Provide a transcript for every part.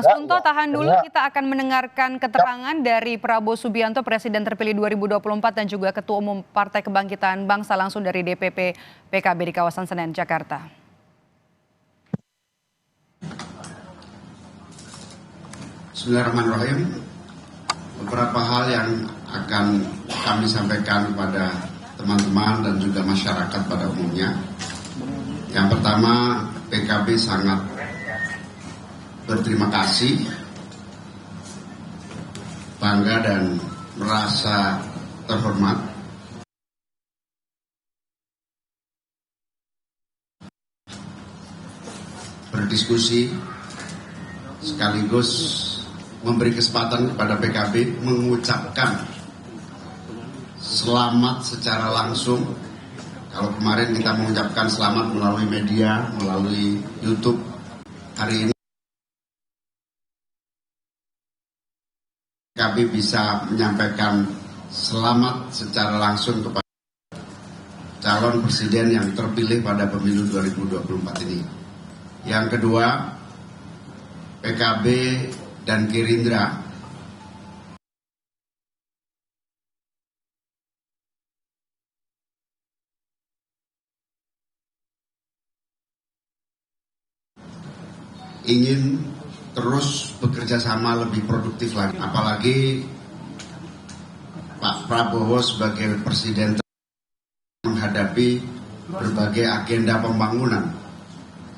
Mas Kunto, tahan dulu, kita akan mendengarkan keterangan dari Prabowo Subianto, Presiden terpilih 2024 dan juga Ketua Umum Partai Kebangkitan Bangsa langsung dari DPP PKB di kawasan Senen, Jakarta. Bismillahirrahmanirrahim. Beberapa hal yang akan kami sampaikan kepada teman-teman dan juga masyarakat pada umumnya. Yang pertama, PKB sangat berterima kasih, bangga dan merasa terhormat berdiskusi sekaligus memberi kesempatan kepada PKB mengucapkan selamat secara langsung. Kalau kemarin kita mengucapkan selamat melalui media, melalui YouTube, hari ini PKB bisa menyampaikan selamat secara langsung kepada calon presiden yang terpilih pada pemilu 2024 ini. Yang kedua, PKB dan Gerindra ingin terus bekerja sama lebih produktif lagi. Apalagi Pak Prabowo sebagai presiden menghadapi berbagai agenda pembangunan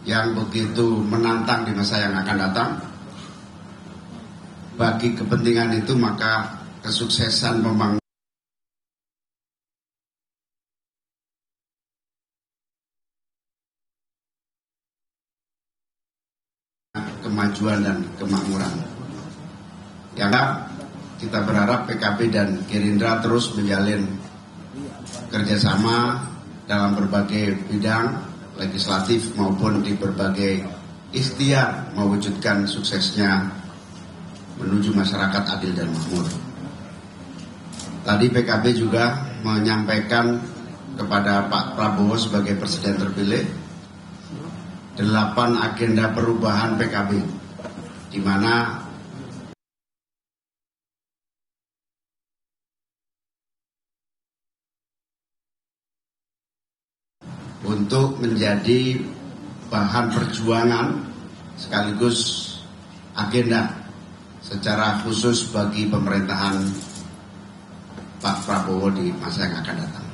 yang begitu menantang di masa yang akan datang. Bagi kepentingan itu maka kesuksesan pembangunan, kemajuan dan kemakmuran. Yang kita berharap PKB dan Gerindra terus menjalin kerjasama dalam berbagai bidang legislatif maupun di berbagai ikhtiar mewujudkan suksesnya menuju masyarakat adil dan makmur. Tadi PKB juga menyampaikan kepada Pak Prabowo sebagai presiden terpilih 8 agenda perubahan PKB, di mana untuk menjadi bahan perjuangan sekaligus agenda secara khusus bagi pemerintahan Pak Prabowo di masa yang akan datang.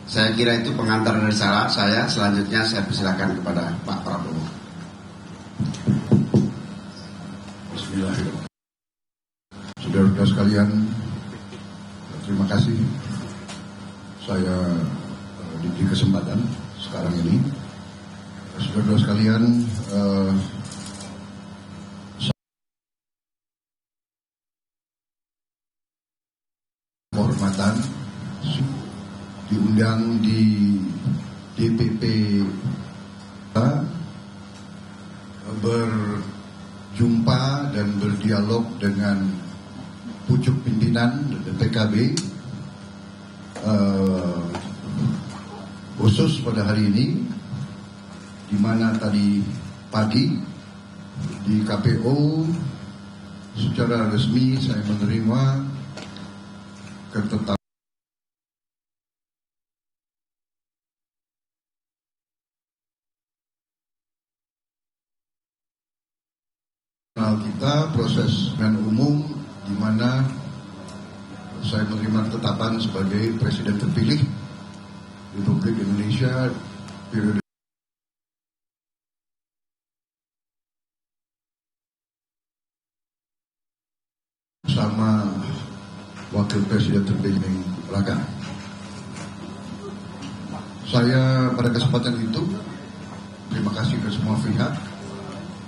Saya kira itu pengantar dari saya. Selanjutnya saya persilakan kepada Pak Prabowo. Bismillahirrahmanirrahim. Saudara-saudara sekalian, terima kasih saya diberi kesempatan sekarang ini. Saudara-saudara sekalian, kehormatan diundang di DPP berjumpa dan berdialog dengan pucuk pimpinan PKB, khusus pada hari ini, di mana tadi pagi di KPO secara resmi saya menerima ketetapan kita proses dengan umum, di mana saya menerima ketetapan sebagai presiden terpilih Republik Indonesia periode bersama wakil presiden terpilih Raga. Saya pada kesempatan itu terima kasih ke semua pihak,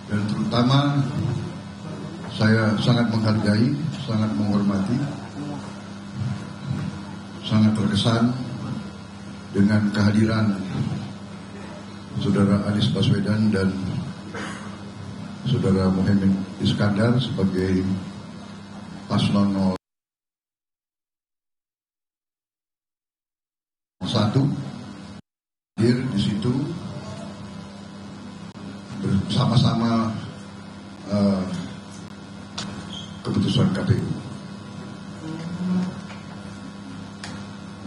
dan terutama saya sangat menghargai, sangat menghormati, sangat terkesan dengan kehadiran Saudara Anies Baswedan dan Saudara Muhaimin Iskandar sebagai paslon 1 hadir di situ bersama-sama putusan KPU.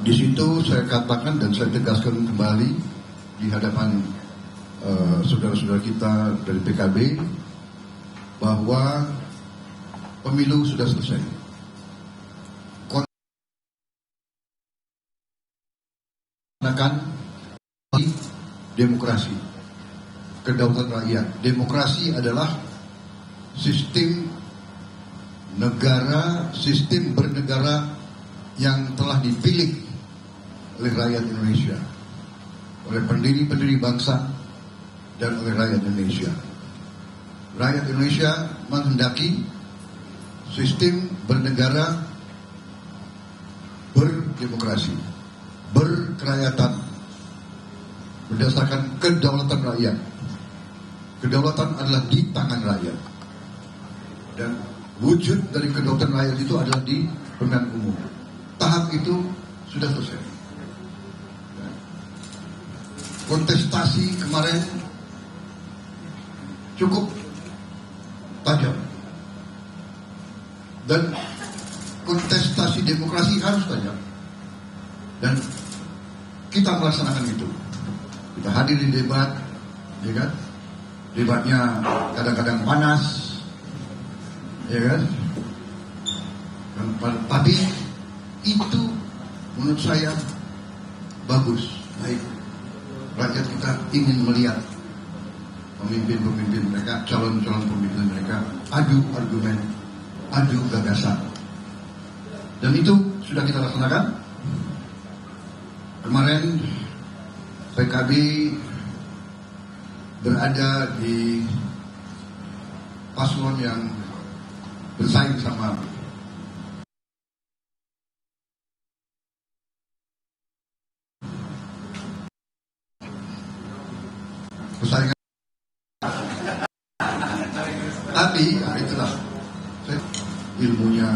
Di situ saya katakan dan saya tegaskan kembali di hadapan saudara-saudara kita dari PKB bahwa pemilu sudah selesai. Konten demokrasi, kedaulatan rakyat. Demokrasi adalah sistem negara, sistem bernegara yang telah dipilih oleh rakyat Indonesia, oleh pendiri-pendiri bangsa, dan oleh rakyat Indonesia. Rakyat Indonesia menghendaki sistem bernegara berdemokrasi, berkerakyatan, berdasarkan kedaulatan rakyat. Kedaulatan adalah di tangan rakyat. Dan wujud dari kedaulatan rakyat itu adalah di pemilihan umum. Tahap itu sudah selesai. Kontestasi kemarin cukup tajam. Dan kontestasi demokrasi harus tajam. Dan kita melaksanakan itu. Kita hadir di debat, ya kan? Debatnya kadang-kadang panas, ya kan? Tapi itu menurut saya bagus, baik. Rakyat kita ingin melihat pemimpin-pemimpin mereka, calon-calon pemimpin mereka adu argumen, adu gagasan. Dan itu sudah kita laksanakan. Kemarin PKB berada di paslon yang bersaing sama persaingan. Tapi ya itulah ilmunya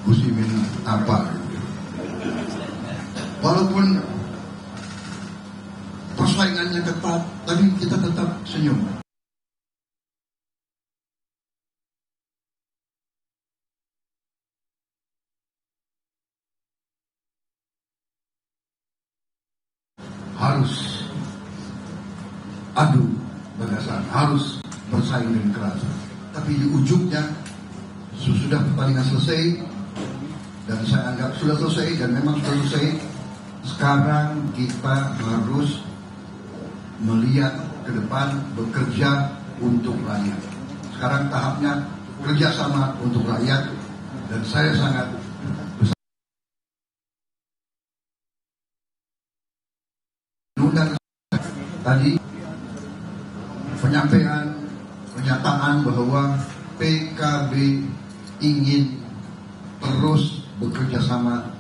Gus Imin apa gitu. Walaupun persaingannya ketat, tapi kita tetap senyum. Harus adu gagasan, harus bersaing dengan keras. Tapi di ujungnya sudah pertandingan selesai dan saya anggap sudah selesai dan memang sudah selesai. Sekarang kita harus melihat ke depan, bekerja untuk rakyat. Sekarang tahapnya kerjasama untuk rakyat dan saya sangat undang tadi pernyataan bahwa PKB ingin terus bekerja sama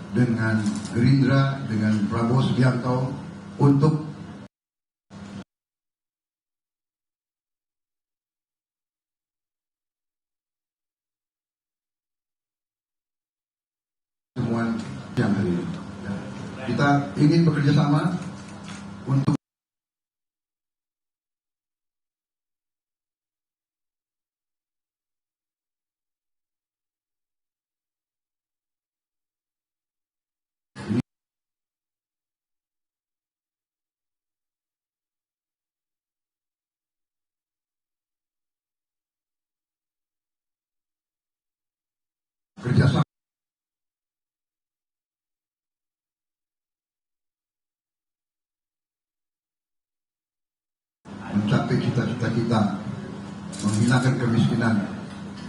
dengan Gerindra, dengan Prabowo Subianto untuk pertemuan yang hari ini. Kita ingin bekerja sama untuk kerjasama mencapai cita-cita kita, menghilangkan kemiskinan,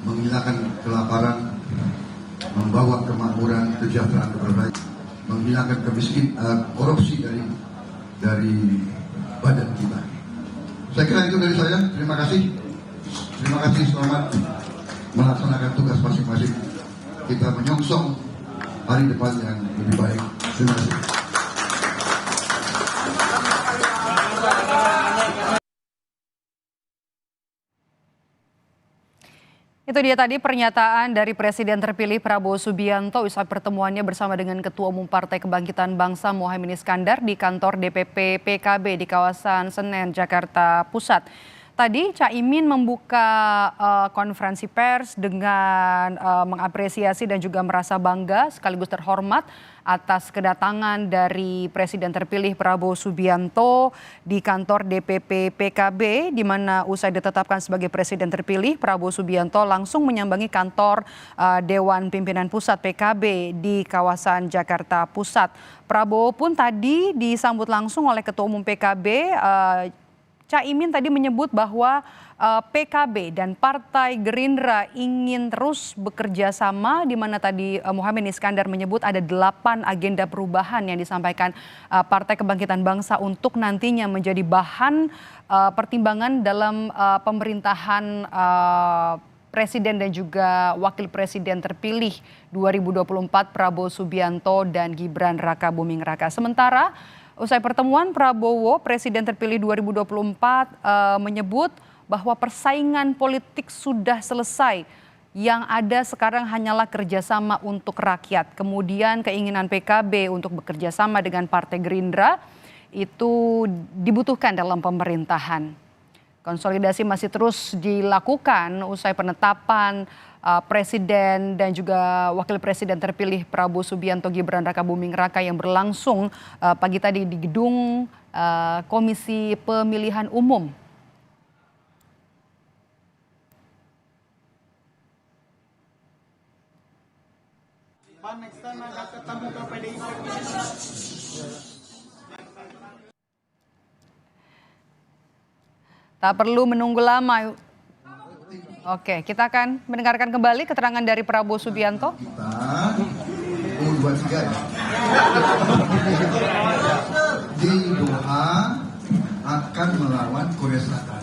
menghilangkan kelaparan, membawa kemakmuran, kesejahteraan kepada rakyat, menghilangkan korupsi dari badan kita. Saya kira itu dari saya. Terima kasih. Terima kasih. Selamat melaksanakan tugas masing-masing. Kita menyongsong hari depan yang lebih baik. Terima kasih. Itu dia tadi pernyataan dari Presiden terpilih Prabowo Subianto usai pertemuannya bersama dengan Ketua Umum Partai Kebangkitan Bangsa Muhaimin Iskandar di kantor DPP PKB di kawasan Senen, Jakarta Pusat. Tadi Caimin membuka konferensi pers dengan mengapresiasi dan juga merasa bangga sekaligus terhormat atas kedatangan dari Presiden terpilih Prabowo Subianto di kantor DPP PKB, di mana usai ditetapkan sebagai Presiden terpilih, Prabowo Subianto langsung menyambangi kantor Dewan Pimpinan Pusat PKB di kawasan Jakarta Pusat. Prabowo pun tadi disambut langsung oleh Ketua Umum PKB, Caimin tadi menyebut bahwa PKB dan Partai Gerindra ingin terus bekerja sama, di mana tadi Muhaimin Iskandar menyebut ada 8 agenda perubahan yang disampaikan Partai Kebangkitan Bangsa untuk nantinya menjadi bahan pertimbangan dalam pemerintahan Presiden dan juga Wakil Presiden terpilih 2024 Prabowo Subianto dan Gibran Rakabuming Raka. Sementara usai pertemuan, Prabowo, Presiden terpilih 2024, menyebut bahwa persaingan politik sudah selesai. Yang ada sekarang hanyalah kerjasama untuk rakyat. Kemudian keinginan PKB untuk bekerja sama dengan Partai Gerindra itu dibutuhkan dalam pemerintahan. Konsolidasi masih terus dilakukan usai penetapan Presiden dan juga Wakil Presiden terpilih Prabowo Subianto Gibran Rakabuming Raka yang berlangsung pagi tadi di gedung Komisi Pemilihan Umum. Tak perlu menunggu lama. Oke, kita akan mendengarkan kembali keterangan dari Prabowo Subianto. Kita U23 ya. Di Doha akan melawan Korea Selatan.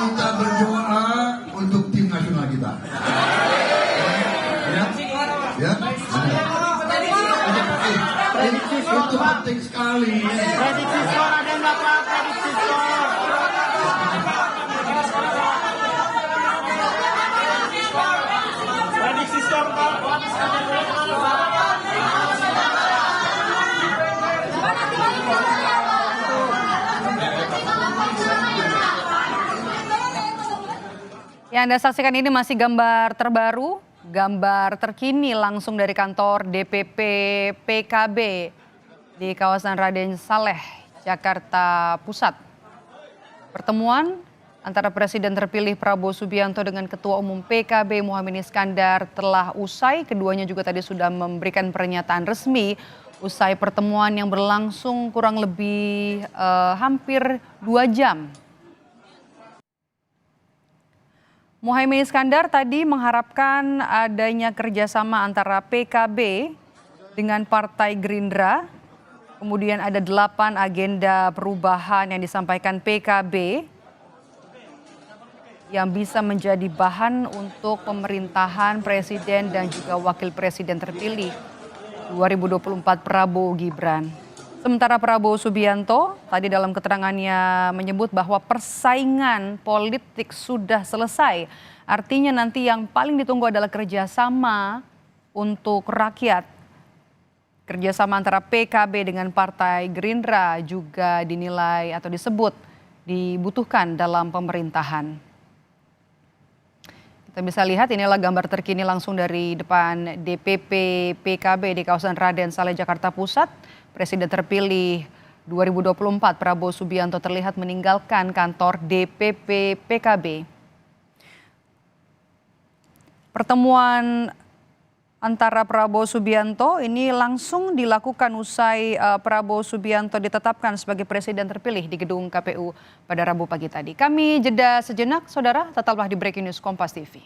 Kita berdoa untuk tim nasional kita. Ya. Itu penting sekali. Prediksi skor ada nggak Pak? Prediksi skor. Prediksi skor Pak. Yang Anda saksikan ini masih gambar terbaru, gambar terkini langsung dari kantor DPP PKB di kawasan Raden Saleh, Jakarta Pusat. Pertemuan antara Presiden terpilih Prabowo Subianto dengan Ketua Umum PKB Muhaimin Iskandar telah usai. Keduanya juga tadi sudah memberikan pernyataan resmi usai pertemuan yang berlangsung kurang lebih hampir 2 jam. Muhaimin Iskandar tadi mengharapkan adanya kerjasama antara PKB dengan Partai Gerindra. Kemudian ada 8 agenda perubahan yang disampaikan PKB yang bisa menjadi bahan untuk pemerintahan Presiden dan juga Wakil Presiden terpilih 2024 Prabowo Gibran. Sementara Prabowo Subianto tadi dalam keterangannya menyebut bahwa persaingan politik sudah selesai. Artinya nanti yang paling ditunggu adalah kerjasama untuk rakyat. Kerjasama antara PKB dengan Partai Gerindra juga dinilai atau disebut dibutuhkan dalam pemerintahan. Kita bisa lihat inilah gambar terkini langsung dari depan DPP PKB di kawasan Raden Saleh, Jakarta Pusat. Presiden terpilih 2024 Prabowo Subianto terlihat meninggalkan kantor DPP PKB. Pertemuan antara Prabowo Subianto ini langsung dilakukan usai Prabowo Subianto ditetapkan sebagai Presiden terpilih di gedung KPU pada Rabu pagi tadi. Kami jeda sejenak, saudara, tetaplah di Breaking News Kompas TV.